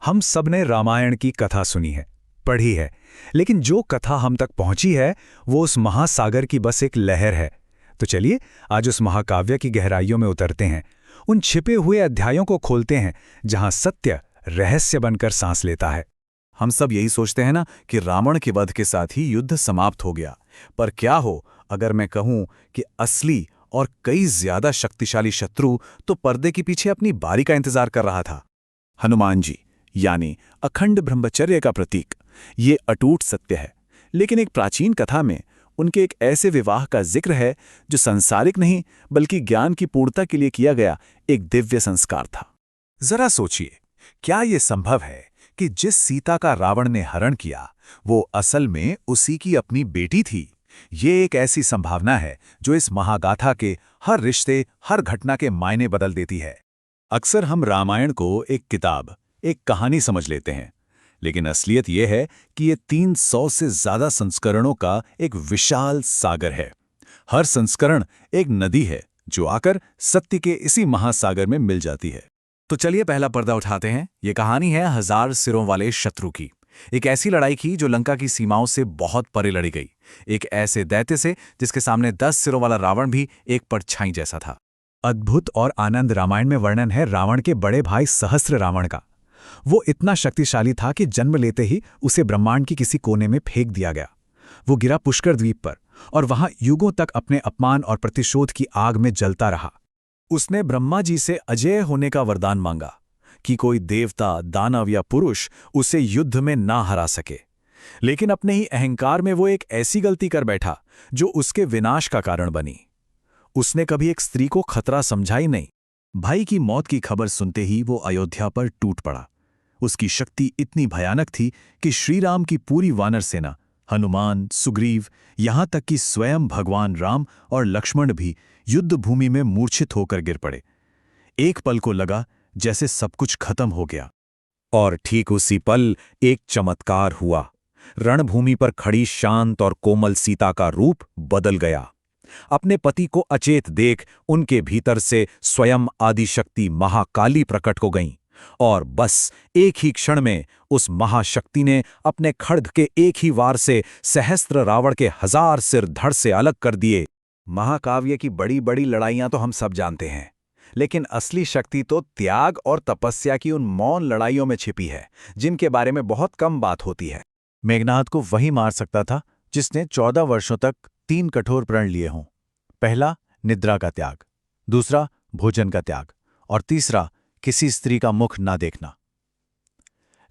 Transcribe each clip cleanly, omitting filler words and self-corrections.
हम सब ने रामायण की कथा सुनी है, पढ़ी है, लेकिन जो कथा हम तक पहुंची है वो उस महासागर की बस एक लहर है। तो चलिए आज उस महाकाव्य की गहराइयों में उतरते हैं, उन छिपे हुए अध्यायों को खोलते हैं जहां सत्य रहस्य बनकर सांस लेता है। हम सब यही सोचते हैं ना कि रावण के वध के साथ ही युद्ध समाप्त हो गया। पर क्या हो अगर मैं कहूं कि असली और कई ज्यादा शक्तिशाली शत्रु तो पर्दे के पीछे अपनी बारी का इंतजार कर रहा था। हनुमान जी यानी अखंड ब्रह्मचर्य का प्रतीक। ये अटूट सत्य है, लेकिन एक प्राचीन कथा में उनके एक ऐसे विवाह का जिक्र है जो संसारिक नहीं बल्कि ज्ञान की पूर्णता के लिए किया गया एक दिव्य संस्कार था। जरा सोचिए, क्या ये संभव है कि जिस सीता का रावण ने हरण किया वो असल में उसी की अपनी बेटी थी? ये एक ऐसी संभावना है जो इस महागाथा के हर रिश्ते, हर घटना के मायने बदल देती है। अक्सर हम रामायण को एक किताब, एक कहानी समझ लेते हैं, लेकिन असलियत यह है कि ये 300 से ज्यादा संस्करणों का एक विशाल सागर है। हर संस्करण एक नदी है जो आकर सत्य के इसी महासागर में मिल जाती है। तो चलिए पहला पर्दा उठाते हैं। ये कहानी है 1000 सिरों वाले शत्रु की। एक ऐसी लड़ाई की जो लंका की सीमाओं से बहुत परे लड़ी गई। एक ऐसे दैत्य से जिसके सामने 10 सिरों वाला रावण भी एक परछाई जैसा था। अद्भुत और आनंद रामायण में वर्णन है रावण के बड़े भाई सहस्र रावण का। वो इतना शक्तिशाली था कि जन्म लेते ही उसे ब्रह्मांड की किसी कोने में फेंक दिया गया। वो गिरा पुष्कर द्वीप पर और वहां युगों तक अपने अपमान और प्रतिशोध की आग में जलता रहा। उसने ब्रह्मा जी से अजेय होने का वरदान मांगा कि कोई देवता, दानव या पुरुष उसे युद्ध में ना हरा सके। लेकिन अपने ही अहंकार में वो एक ऐसी गलती कर बैठा जो उसके विनाश का कारण बनी। उसने कभी एक स्त्री को खतरा समझा ही नहीं। भाई की मौत की खबर सुनते ही वो अयोध्या पर टूट पड़ा। उसकी शक्ति इतनी भयानक थी कि श्रीराम की पूरी वानर सेना, हनुमान, सुग्रीव, यहां तक कि स्वयं भगवान राम और लक्ष्मण भी युद्ध भूमि में मूर्छित होकर गिर पड़े। एक पल को लगा जैसे सब कुछ खत्म हो गया। और ठीक उसी पल एक चमत्कार हुआ। रणभूमि पर खड़ी शांत और कोमल सीता का रूप बदल गया। अपने पति को अचेत देख उनके भीतर से स्वयं आदिशक्ति महाकाली प्रकट हो गईं, और बस एक ही क्षण में उस महाशक्ति ने अपने खड्ग के एक ही वार से सहस्त्र रावण के 1000 सिर धड़ से अलग कर दिए। महाकाव्य की बड़ी बड़ी लड़ाइयां तो हम सब जानते हैं, लेकिन असली शक्ति तो त्याग और तपस्या की उन मौन लड़ाइयों में छिपी है, जिनके बारे में बहुत कम बात होती है। मेघनाद को वही मार सकता था जिसने 14 वर्षों तक 3 कठोर प्रण लिए हों। पहला, निद्रा का त्याग। दूसरा, भोजन का त्याग। और तीसरा, किसी स्त्री का मुख ना देखना।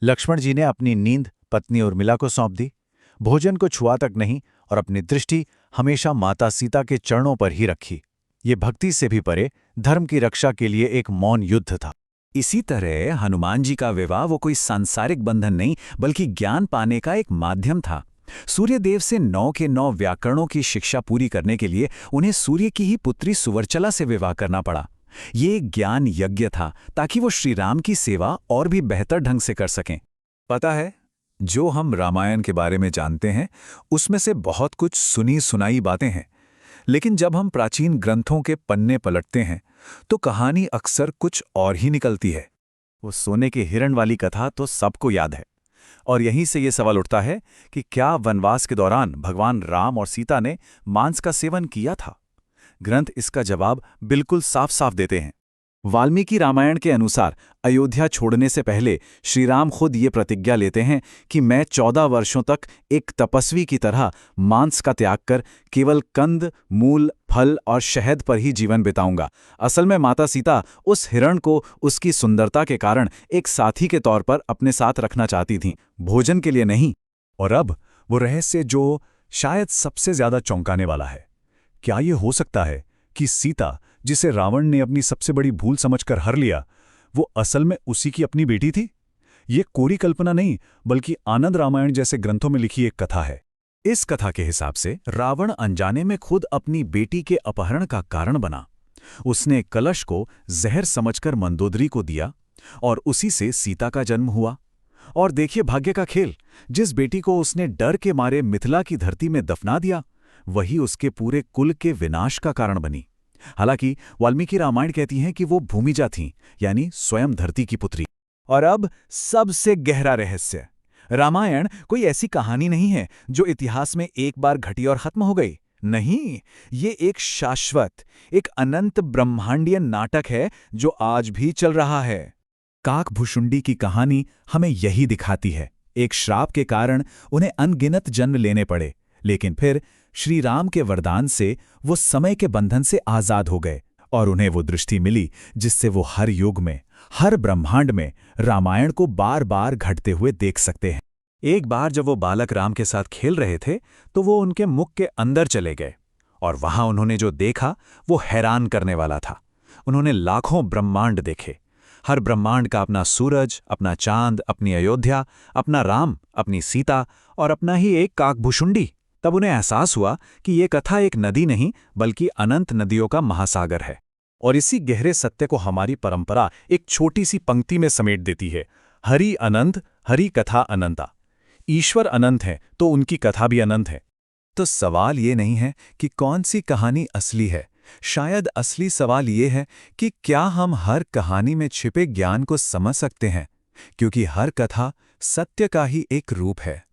लक्ष्मण जी ने अपनी नींद पत्नी उर्मिला को सौंप दी, भोजन को छुआ तक नहीं, और अपनी दृष्टि हमेशा माता सीता के चरणों पर ही रखी। ये भक्ति से भी परे धर्म की रक्षा के लिए एक मौन युद्ध था। इसी तरह हनुमान जी का विवाह वो कोई सांसारिक बंधन नहीं बल्कि ज्ञान पाने का एक माध्यम था। सूर्यदेव से 9 के 9 व्याकरणों की शिक्षा पूरी करने के लिए उन्हें सूर्य की ही पुत्री सुवर्चला से विवाह करना पड़ा। ये एक ज्ञान यज्ञ था ताकि वो श्री राम की सेवा और भी बेहतर ढंग से कर सकें। पता है, जो हम रामायण के बारे में जानते हैं उसमें से बहुत कुछ सुनी सुनाई बातें हैं, लेकिन जब हम प्राचीन ग्रंथों के पन्ने पलटते हैं तो कहानी अक्सर कुछ और ही निकलती है। वो सोने के हिरण वाली कथा तो सबको याद है, और यहीं से ये सवाल उठता है कि क्या वनवास के दौरान भगवान राम और सीता ने मांस का सेवन किया था? ग्रंथ इसका जवाब बिल्कुल साफ साफ देते हैं। वाल्मीकि रामायण के अनुसार अयोध्या छोड़ने से पहले श्रीराम खुद ये प्रतिज्ञा लेते हैं कि मैं 14 वर्षों तक एक तपस्वी की तरह मांस का त्याग कर केवल कंद, मूल, फल और शहद पर ही जीवन बिताऊंगा। असल में माता सीता उस हिरण को उसकी सुंदरता के कारण एक साथी के तौर पर अपने साथ रखना चाहती थीं, भोजन के लिए नहीं। और अब वो रहस्य जो शायद सबसे ज्यादा चौंकाने वाला है। क्या ये हो सकता है कि सीता, जिसे रावण ने अपनी सबसे बड़ी भूल समझकर हर लिया, वो असल में उसी की अपनी बेटी थी? ये कोरी कल्पना नहीं बल्कि आनंद रामायण जैसे ग्रंथों में लिखी एक कथा है। इस कथा के हिसाब से रावण अनजाने में खुद अपनी बेटी के अपहरण का कारण बना। उसने कलश को जहर समझकर मंदोदरी को दिया और उसी से सीता का जन्म हुआ। और देखिए भाग्य का खेल, जिस बेटी को उसने डर के मारे मिथिला की धरती में दफना दिया, वही उसके पूरे कुल के विनाश का कारण बनी। हालांकि वाल्मीकि रामायण कहती हैं कि वो भूमिजा थीं, यानी स्वयं धरती की पुत्री। और अब सबसे गहरा रहस्य। रामायण कोई ऐसी कहानी नहीं है जो इतिहास में एक बार घटी और खत्म हो गई। नहीं, ये एक शाश्वत, एक अनंत ब्रह्मांडीय नाटक है जो आज भी चल रहा है। काकभुशुंडी की कहानी हमें यही दिखाती है। एक श्राप के कारण उन्हें अनगिनत जन्म लेने पड़े, लेकिन फिर श्री राम के वरदान से वो समय के बंधन से आजाद हो गए और उन्हें वो दृष्टि मिली जिससे वो हर युग में, हर ब्रह्मांड में रामायण को बार बार घटते हुए देख सकते हैं। एक बार जब वो बालक राम के साथ खेल रहे थे तो वो उनके मुख के अंदर चले गए और वहां उन्होंने जो देखा वो हैरान करने वाला था। उन्होंने लाखों ब्रह्मांड देखे, हर ब्रह्मांड का अपना सूरज, अपना चांद, अपनी अयोध्या, अपना राम, अपनी सीता और अपना ही एक काकभुशुंडी। तब उन्हें एहसास हुआ कि ये कथा एक नदी नहीं बल्कि अनंत नदियों का महासागर है। और इसी गहरे सत्य को हमारी परंपरा एक छोटी सी पंक्ति में समेट देती है। हरि अनंत, हरि कथा अनंता। ईश्वर अनंत है तो उनकी कथा भी अनंत है। तो सवाल ये नहीं है कि कौन सी कहानी असली है, शायद असली सवाल ये है कि क्या हम हर कहानी में छिपे ज्ञान को समझ सकते हैं, क्योंकि हर कथा सत्य का ही एक रूप है।